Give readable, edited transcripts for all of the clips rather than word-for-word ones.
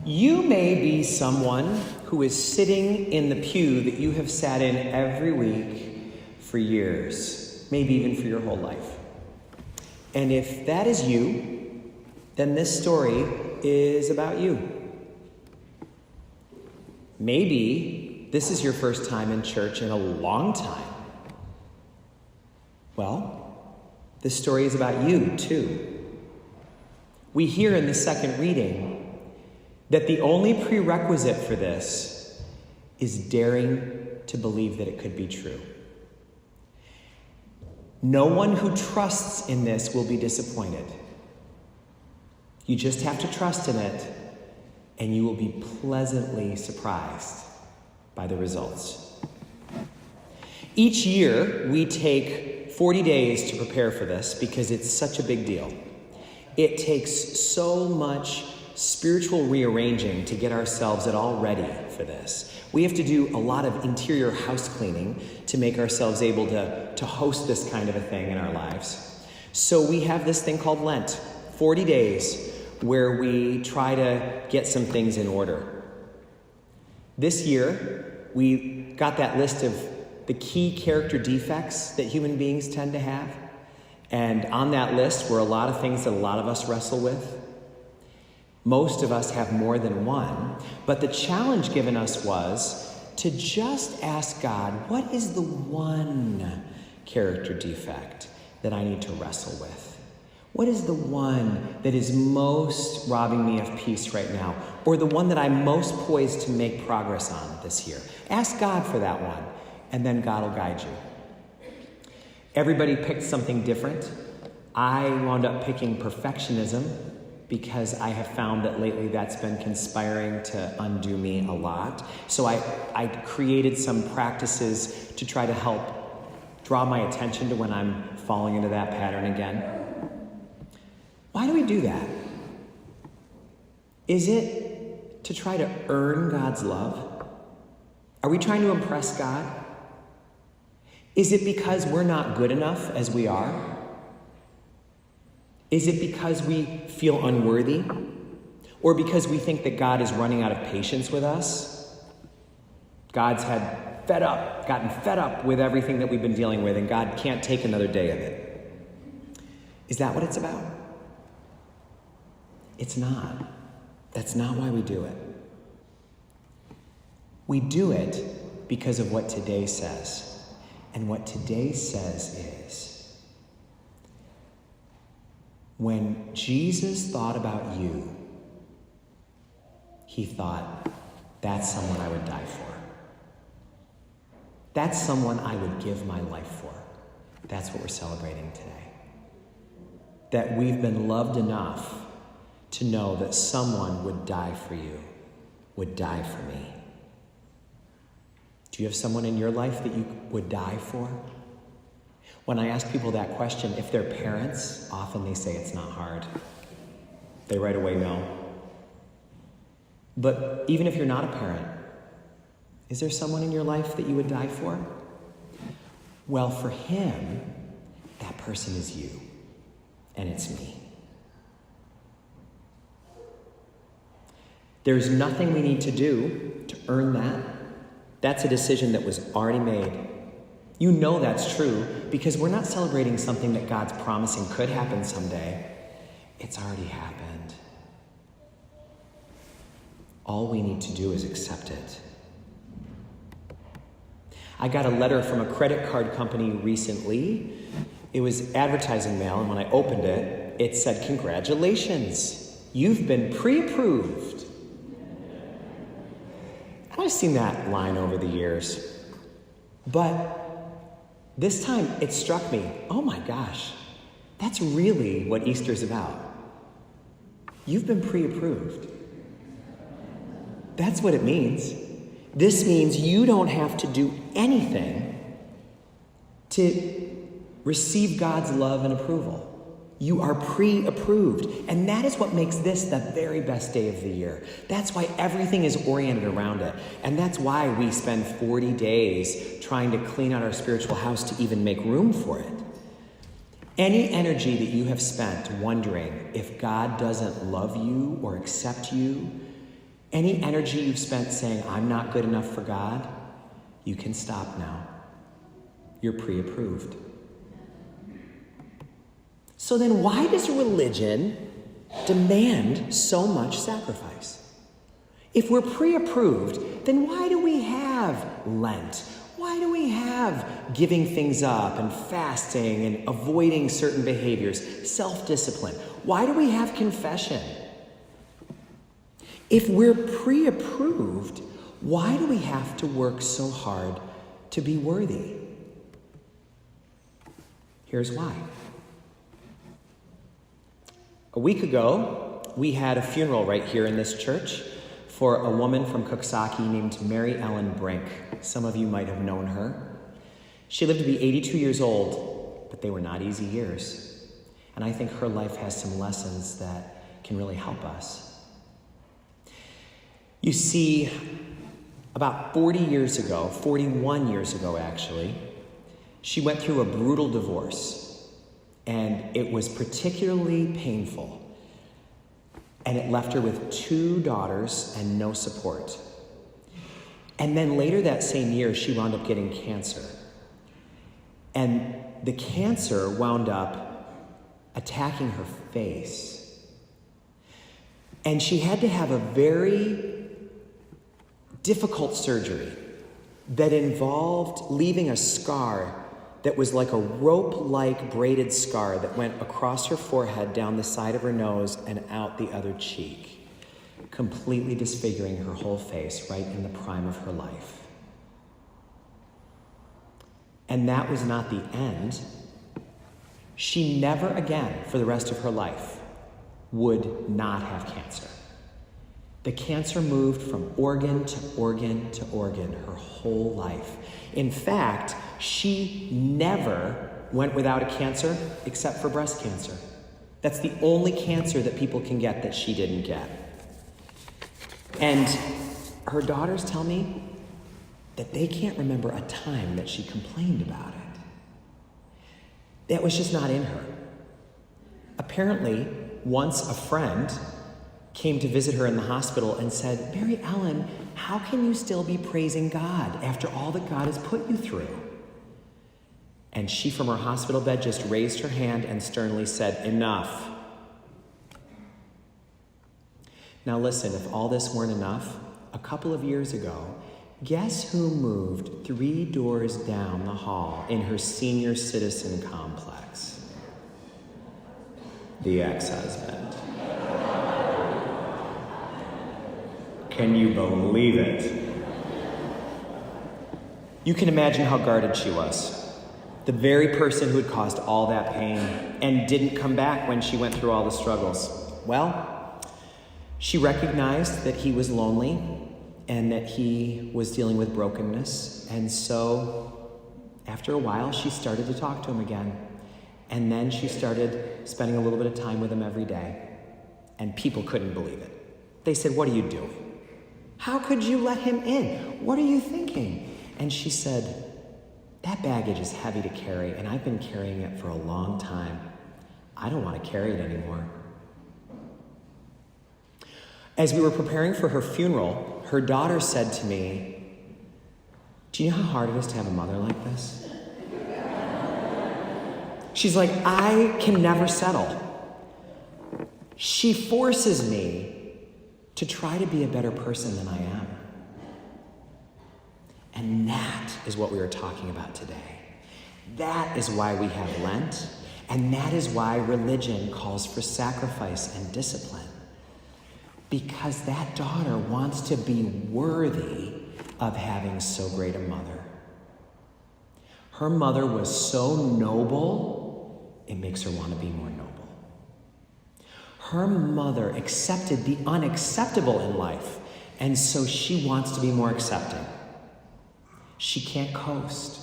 You may be someone who is sitting in the pew that you have sat in every week for years, maybe even for your whole life. And if that is you, then this story is about you. Maybe this is your first time in church in a long time. Well, this story is about you too. We hear in the second reading that the only prerequisite for this is daring to believe that it could be true. No one who trusts in this will be disappointed. You just have to trust in it, and you will be pleasantly surprised by the results. Each year, we take 40 days to prepare for this because it's such a big deal. It takes so much spiritual rearranging to get ourselves at all ready for this. We have to do a lot of interior house cleaning to make ourselves able to host this kind of a thing in our lives. So we have this thing called Lent, 40 days, where we try to get some things in order. This year, we got that list of the key character defects that human beings tend to have. And on that list were a lot of things that a lot of us wrestle with. Most of us have more than one, but the challenge given us was to just ask God, what is the one character defect that I need to wrestle with? What is the one that is most robbing me of peace right now? Or the one that I'm most poised to make progress on this year? Ask God for that one, and then God will guide you. Everybody picked something different. I wound up picking perfectionism, because I have found that lately that's been conspiring to undo me a lot. So I created some practices to try to help draw my attention to when I'm falling into that pattern again. Why do we do that? Is it to try to earn God's love? Are we trying to impress God? Is it because we're not good enough as we are? Is it because we feel unworthy? Or because we think that God is running out of patience with us? God's gotten fed up with everything that we've been dealing with, and God can't take another day of it. Is that what it's about? It's not. That's not why we do it. We do it because of what today says. And what today says is, when Jesus thought about you, he thought, that's someone I would die for. That's someone I would give my life for. That's what we're celebrating today. That we've been loved enough to know that someone would die for you, would die for me. Do you have someone in your life that you would die for? When I ask people that question, if they're parents, often they say it's not hard. They right away know. But even if you're not a parent, is there someone in your life that you would die for? Well, for him, that person is you, and it's me. There's nothing we need to do to earn that. That's a decision that was already made. You know that's true because we're not celebrating something that God's promising could happen someday. It's already happened. All we need to do is accept it. I got a letter from a credit card company recently. It was advertising mail, and when I opened it, it said, "Congratulations, you've been pre-approved." And I've seen that line over the years. But this time it struck me, oh my gosh, that's really what Easter's about. You've been pre-approved. That's what it means. This means you don't have to do anything to receive God's love and approval. You are pre-approved. And that is what makes this the very best day of the year. That's why everything is oriented around it. And that's why we spend 40 days trying to clean out our spiritual house to even make room for it. Any energy that you have spent wondering if God doesn't love you or accept you, Any energy you've spent saying, I'm not good enough for God, you can stop now. You're pre-approved. So then why does religion demand so much sacrifice? If we're pre-approved, then why do we have Lent? Why do we have giving things up and fasting and avoiding certain behaviors, self-discipline? Why do we have confession? If we're pre-approved, why do we have to work so hard to be worthy? Here's why. A week ago, we had a funeral right here in this church for a woman from Coxsackie named Mary Ellen Brink. Some of you might have known her. She lived to be 82 years old, but they were not easy years. And I think her life has some lessons that can really help us. You see, about 41 years ago actually, she went through a brutal divorce, and it was particularly painful. And it left her with 2 daughters and no support. And then later that same year, she wound up getting cancer. And the cancer wound up attacking her face. And she had to have a very difficult surgery that involved leaving a scar that was like a rope-like braided scar that went across her forehead, down the side of her nose, and out the other cheek, completely disfiguring her whole face right in the prime of her life. And that was not the end. She never again, for the rest of her life, would not have cancer. The cancer moved from organ to organ to organ her whole life. In fact, she never went without a cancer except for breast cancer. That's the only cancer that people can get that she didn't get. And her daughters tell me that they can't remember a time that she complained about it. That was just not in her. Apparently, once a friend came to visit her in the hospital and said, Mary Ellen, how can you still be praising God after all that God has put you through? And she, from her hospital bed, just raised her hand and sternly said, enough. Now listen, if all this weren't enough, a couple of years ago, guess who moved 3 doors down the hall in her senior citizen complex? The ex-husband. Can you believe it? You can imagine how guarded she was. The very person who had caused all that pain and didn't come back when she went through all the struggles. Well, she recognized that he was lonely and that he was dealing with brokenness. And so after a while, she started to talk to him again. And then she started spending a little bit of time with him every day. And people couldn't believe it. They said, what are you doing? How could you let him in? What are you thinking? And she said, that baggage is heavy to carry, and I've been carrying it for a long time. I don't want to carry it anymore. As we were preparing for her funeral, her daughter said to me, do you know how hard it is to have a mother like this? She's like, I can never settle. She forces me to try to be a better person than I am. And that is what we are talking about today. That is why we have Lent, and that is why religion calls for sacrifice and discipline. Because that daughter wants to be worthy of having so great a mother. Her mother was so noble, it makes her want to be more noble. Her mother accepted the unacceptable in life, and so she wants to be more accepting. She can't coast.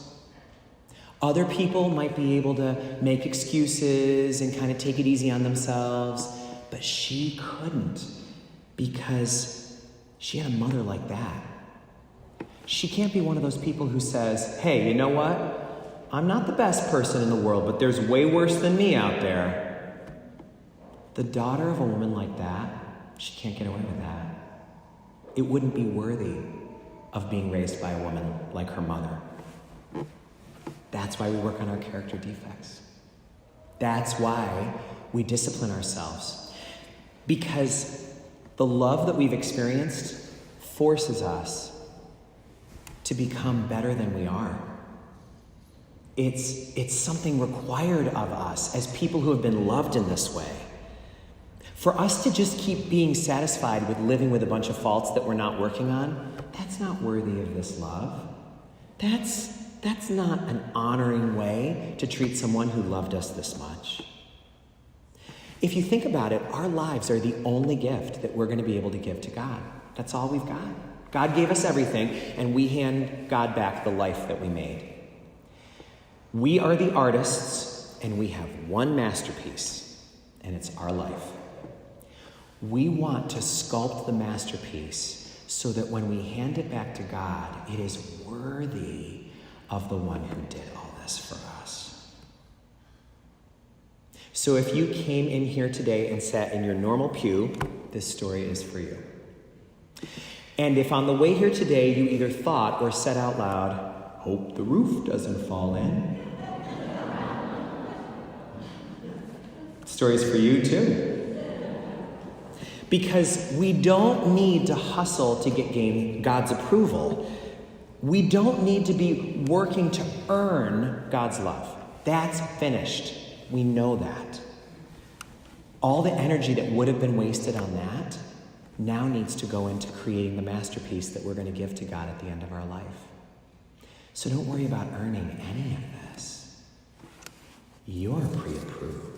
Other people might be able to make excuses and kind of take it easy on themselves, but she couldn't because she had a mother like that. She can't be one of those people who says, hey, you know what? I'm not the best person in the world, but there's way worse than me out there. The daughter of a woman like that, she can't get away with that. it wouldn't be worthy of being raised by a woman like her mother. That's why we work on our character defects. That's why we discipline ourselves. Because the love that we've experienced forces us to become better than we are. It's something required of us as people who have been loved in this way. For us to just keep being satisfied with living with a bunch of faults that we're not working on, that's not worthy of this love. That's not an honoring way to treat someone who loved us this much. If you think about it, our lives are the only gift that we're going to be able to give to God. That's all we've got. God gave us everything, and we hand God back the life that we made. We are the artists, and we have one masterpiece, and it's our life. We want to sculpt the masterpiece so that when we hand it back to God, it is worthy of the one who did all this for us. So if you came in here today and sat in your normal pew, this story is for you. And if on the way here today you either thought or said out loud, "Hope the roof doesn't fall in," story's for you too. Because we don't need to hustle to gain God's approval. We don't need to be working to earn God's love. That's finished. We know that. All the energy that would have been wasted on that now needs to go into creating the masterpiece that we're going to give to God at the end of our life. So don't worry about earning any of this. You're pre-approved.